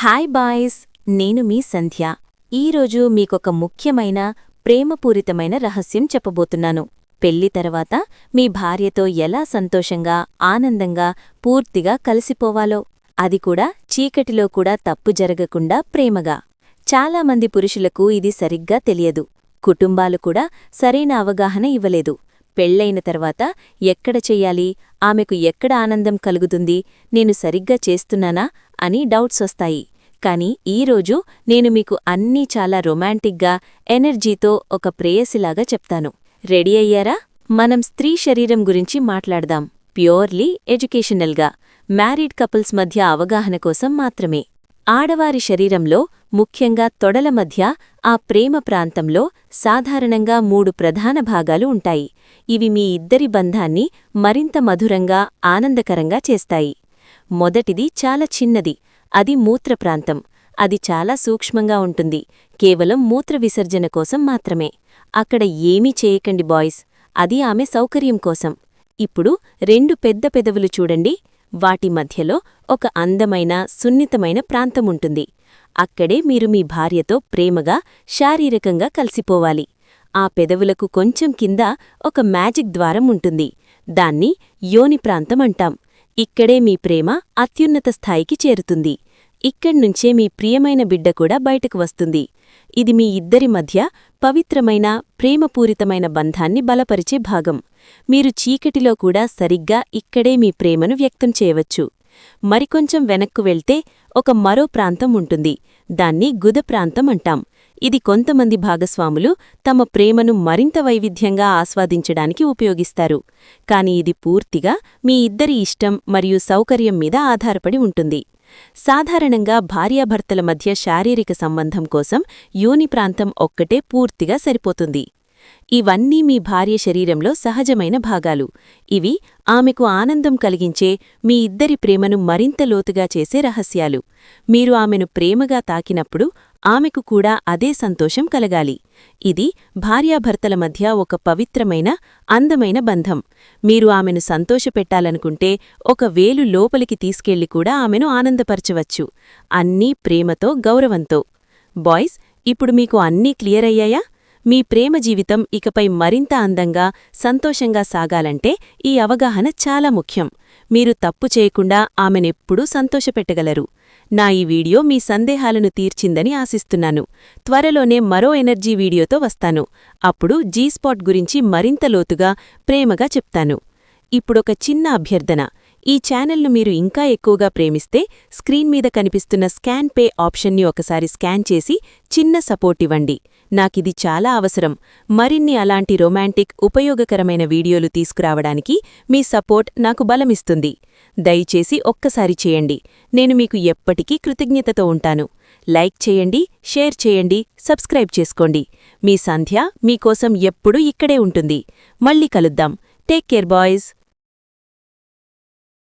Hi boys, నేను మీ సంధ్య. ఈరోజు మీకొక ముఖ్యమైన ప్రేమపూరితమైన రహస్యం చెప్పబోతున్నాను. పెళ్లి తర్వాత మీ భార్యతో ఎలా సంతోషంగా, ఆనందంగా, పూర్తిగా కలిసిపోవాలో, అది కూడా చీకటిలో కూడా తప్పు జరగకుండా ప్రేమగా. చాలామంది పురుషులకు ఇది సరిగ్గా తెలియదు. కుటుంబాలు కూడా సరైన అవగాహన ఇవ్వలేదు. పెళ్లైన తర్వాత ఎక్కడ చెయ్యాలి, ఆమెకు ఎక్కడ ఆనందం కలుగుతుంది, నేను సరిగ్గా చేస్తున్నానా అని డౌట్స్ వస్తాయి. కాని ఈరోజు నేను మీకు అన్నీ చాలా రొమాంటిక్గా, ఎనర్జీతో ఒక ప్రేయసిలాగా చెప్తాను. రెడీ అయ్యారా? మనం స్త్రీ శరీరం గురించి మాట్లాడదాం. ప్యూర్లీ ఎడ్యుకేషనల్గా, మ్యారీడ్ కపుల్స్ మధ్య అవగాహన కోసం మాత్రమే. ఆడవారి శరీరంలో, ముఖ్యంగా తొడల మధ్య ఆ ప్రేమ ప్రాంతంలో సాధారణంగా 3 ప్రధాన భాగాలు ఉంటాయి. ఇవి మీ ఇద్దరి బంధాన్ని మరింత మధురంగా, ఆనందకరంగా చేస్తాయి. మొదటిది చాలా చిన్నది, అది మూత్రప్రాంతం. అది చాలా సూక్ష్మంగా ఉంటుంది, కేవలం మూత్ర విసర్జన కోసం మాత్రమే. అక్కడ ఏమీ చేయకండి బాయ్స్, అది ఆమె సౌకర్యం కోసం. ఇప్పుడు 2 పెద్ద పెదవులు చూడండి. వాటి మధ్యలో ఒక అందమైన, సున్నితమైన ప్రాంతముంటుంది. అక్కడే మీరు మీ భార్యతో ప్రేమగా, శారీరకంగా కలిసిపోవాలి. ఆ పెదవులకు కొంచెం కింద ఒక మ్యాజిక్ ద్వారం ఉంటుంది. దాన్ని యోని ప్రాంతం అంటాం. ఇక్కడే మీ ప్రేమ అత్యున్నత స్థాయికి చేరుతుంది. ఇక్కడ్నుంచే మీ ప్రియమైన బిడ్డ కూడా బయటకు వస్తుంది. ఇది మీ ఇద్దరి మధ్య పవిత్రమైన, ప్రేమపూరితమైన బంధాన్ని బలపరిచే భాగం. మీరు చీకటిలో కూడా సరిగ్గా ఇక్కడే మీ ప్రేమను వ్యక్తం చేయవచ్చు. మరికొంచెం వెనక్కు వెళ్తే మరో ప్రాంతం ఉంటుంది. దాన్ని గుద ప్రాంతం అంటాం. ఇది కొంతమంది భాగస్వాములు తమ ప్రేమను మరింత వైవిధ్యంగా ఆస్వాదించడానికి ఉపయోగిస్తారు. కాని ఇది పూర్తిగా మీ ఇద్దరి ఇష్టం మరియు సౌకర్యం మీద ఆధారపడి ఉంటుంది. సాధారణంగా భార్యాభర్తల మధ్య శారీరక సంబంధం కోసం యోని ప్రాంతం ఒక్కటే పూర్తిగా సరిపోతుంది. ఇవన్నీ మీ భార్య శరీరంలో సహజమైన భాగాలు. ఇవి ఆమెకు ఆనందం కలిగించే, మీ ఇద్దరి ప్రేమను మరింత లోతుగా చేసే రహస్యాలు. మీరు ఆమెను ప్రేమగా తాకినప్పుడు ఆమెకు కూడా అదే సంతోషం కలగాలి. ఇది భార్యాభర్తల మధ్య ఒక పవిత్రమైన, అందమైన బంధం. మీరు ఆమెను సంతోషపెట్టాలనుకుంటే ఒక వేలు లోపలికి తీసుకెళ్లి కూడా ఆమెను ఆనందపరచవచ్చు. అన్నీ ప్రేమతో, గౌరవంతో. బాయ్స్, ఇప్పుడు మీకు అన్నీ క్లియర్ అయ్యాయా? మీ ప్రేమ జీవితం ఇకపై మరింత అందంగా, సంతోషంగా సాగాలంటే ఈ అవగాహన చాలా ముఖ్యం. మీరు తప్పు చేయకుండా ఆమెనెప్పుడూ సంతోషపెట్టగలరు. నా ఈ వీడియో మీ సందేహాలను తీర్చిందని ఆశిస్తున్నాను. త్వరలోనే మరో ఎనర్జీ వీడియోతో వస్తాను. అప్పుడు జీ-స్పాట్ గురించి మరింత లోతుగా, ప్రేమగా చెప్తాను. ఇప్పుడొక చిన్న అభ్యర్థన. ఈ ఛానల్ను మీరు ఇంకా ఎక్కువగా ప్రేమిస్తే స్క్రీన్ మీద కనిపిస్తున్న స్కాన్ పే ఆప్షన్ని ఒకసారి స్కాన్ చేసి చిన్న సపోర్ట్ ఇవ్వండి. నాకిది చాలా అవసరం. మరిన్ని అలాంటి రొమాంటిక్, ఉపయోగకరమైన వీడియోలు తీసుకురావడానికి మీ సపోర్ట్ నాకు బలమిస్తుంది. దయచేసి ఒక్కసారి చేయండి. నేను మీకు ఎప్పటికీ కృతజ్ఞతతో ఉంటాను. లైక్ చేయండి, షేర్ చేయండి, సబ్స్క్రైబ్ చేసుకోండి. మీ సంధ్య మీకోసం ఎప్పుడూ ఇక్కడే ఉంటుంది. మళ్ళీ కలుద్దాం. Take care boys.